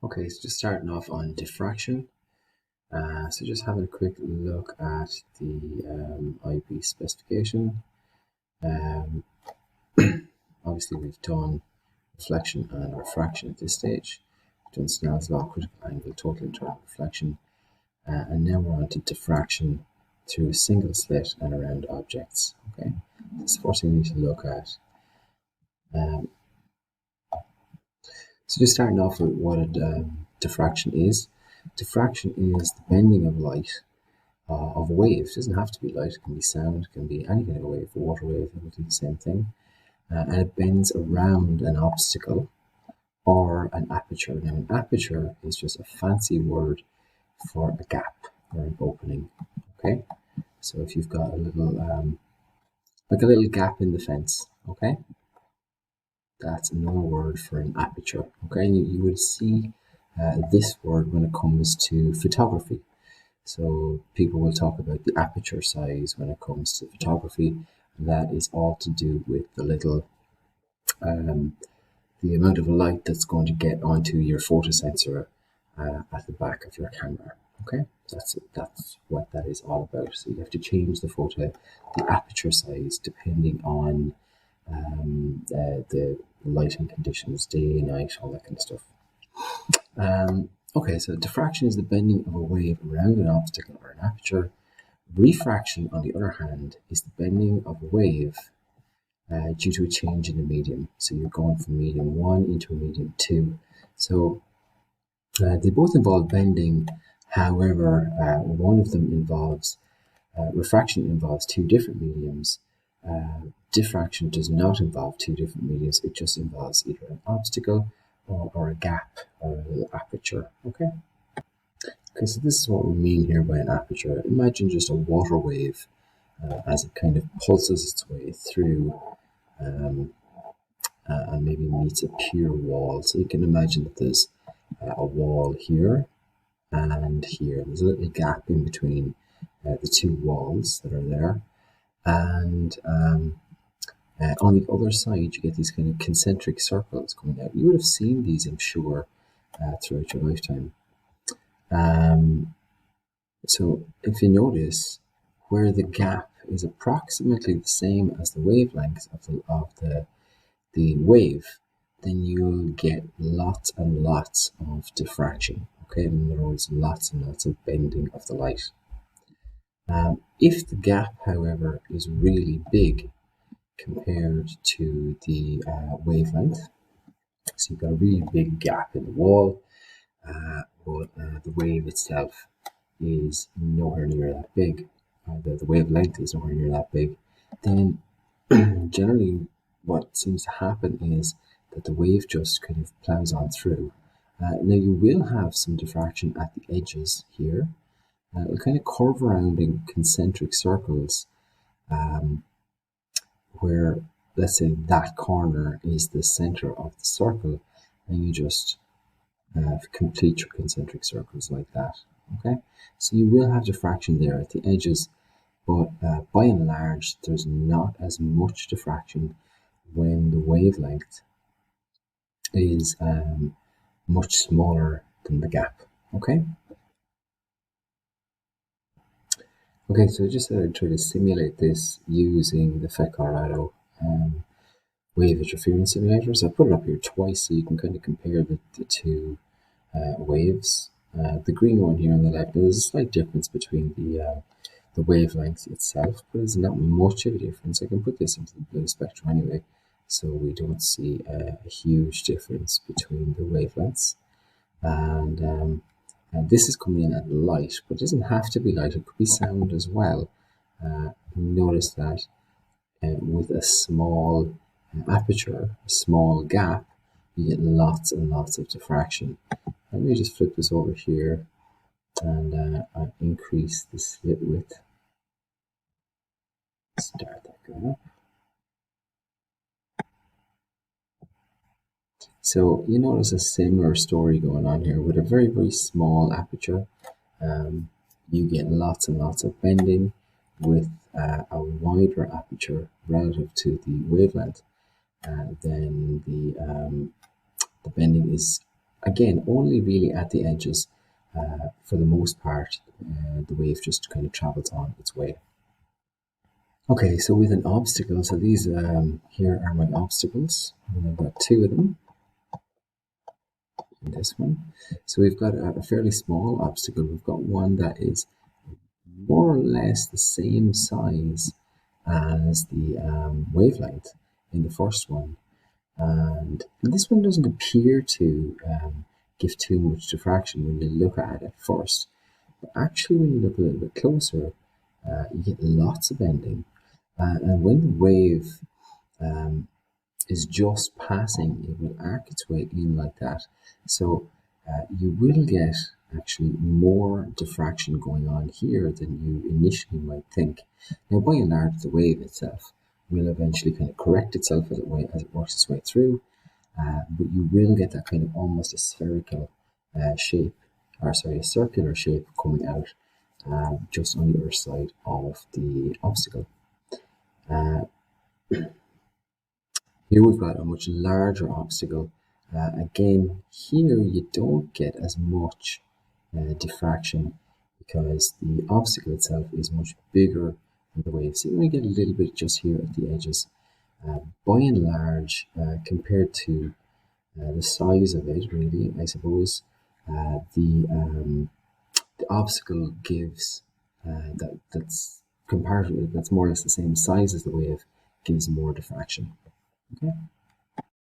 Okay, so just starting off on diffraction. So just having a quick look at the IP specification. Um, Obviously, we've done reflection and refraction at this stage. We've done Snell's law, critical angle, total internal reflection, and now we're on to diffraction through a single slit and around objects. Okay, that's the first thing we need to look at. So just starting off with what diffraction is. Diffraction is the bending of light of a wave. It doesn't have to be light, it can be sound, it can be any kind of a wave, a water wave, it will do the same thing. And it bends around an obstacle or an aperture. Now, an aperture is just a fancy word for a gap or an opening. Okay, so if you've got a little, like a little gap in the fence, okay, that's another word for an aperture. Okay, and you would see this word when it comes to photography. So people will talk about the aperture size when it comes to photography. And that is all to do with the little, the amount of light that's going to get onto your photo sensor at the back of your camera. Okay, that's what that is all about. So you have to change the aperture size depending on the lighting conditions, day, night, all that kind of stuff. Okay, so diffraction is the bending of a wave around an obstacle or an aperture. Refraction, on the other hand, is the bending of a wave due to a change in the medium. So you're going from medium 1 into a medium 2. So they both involve bending. However, one of them involves, refraction involves two different mediums. Diffraction does not involve two different mediums. It just involves either an obstacle or a gap or a little aperture. Okay, so this is what we mean here by an aperture. Imagine just a water wave as it kind of pulses its way through and maybe meets a pure wall. So you can imagine that there's a wall here and here. There's a little gap in between the two walls that are there. And on the other side, you get these kind of concentric circles coming out. You would have seen these, I'm sure, throughout your lifetime. So if you notice where the gap is approximately the same as the wavelength of the wave, then you'll get lots and lots of diffraction. Okay, in other words, lots and lots of bending of the light. If the gap, however, is really big compared to the wavelength, so you've got a really big gap in the wall, but the wave itself is nowhere near that big, the wavelength is nowhere near that big, then generally what seems to happen is that the wave just kind of plows on through. Now you will have some diffraction at the edges here. It'll kind of curve around in concentric circles where, let's say, that corner is the center of the circle, and you just complete your concentric circles like that. Okay, so you will have diffraction there at the edges, but by and large, there's not as much diffraction when the wavelength is much smaller than the gap. Okay. Okay, so I just try to simulate this using the FET Colorado wave interference simulator. So I put it up here twice so you can kind of compare the two waves. The green one here on the left, there's a slight difference between the wavelength itself, but there's not much of a difference. I can put this into the blue spectrum anyway, so we don't see a huge difference between the wavelengths. And this is coming in at light, but it doesn't have to be light, it could be sound as well. Notice that with a small aperture, a small gap, you get lots and lots of diffraction. Let me just flip this over here and I'll increase the slit width. Start that going up. So you notice a similar story going on here with a very, very small aperture. You get lots and lots of bending. With a wider aperture relative to the wavelength, then the bending is again, only really at the edges. For the most part, the wave just kind of travels on its way. Okay, so with an obstacle, so these here are my obstacles. And I've got two of them in this one. So we've got a fairly small obstacle. We've got one that is more or less the same size as the wavelength in the first one. And this one doesn't appear to give too much diffraction when you look at it first. But actually, when you look a little bit closer, you get lots of bending. And when the wave is just passing, it will arc its way in like that. So you will get actually more diffraction going on here than you initially might think. Now, by and large, the wave itself will eventually kind of correct itself as it works its way through, but you will get that kind of almost a spherical shape, or sorry, a circular shape coming out just on the other side of the obstacle. Here we've got a much larger obstacle. Again, here you don't get as much diffraction because the obstacle itself is much bigger than the wave. So you only get a little bit just here at the edges. By and large, compared to the size of it, really, I suppose, the obstacle gives that's comparatively, that's more or less the same size as the wave, gives more diffraction. Okay.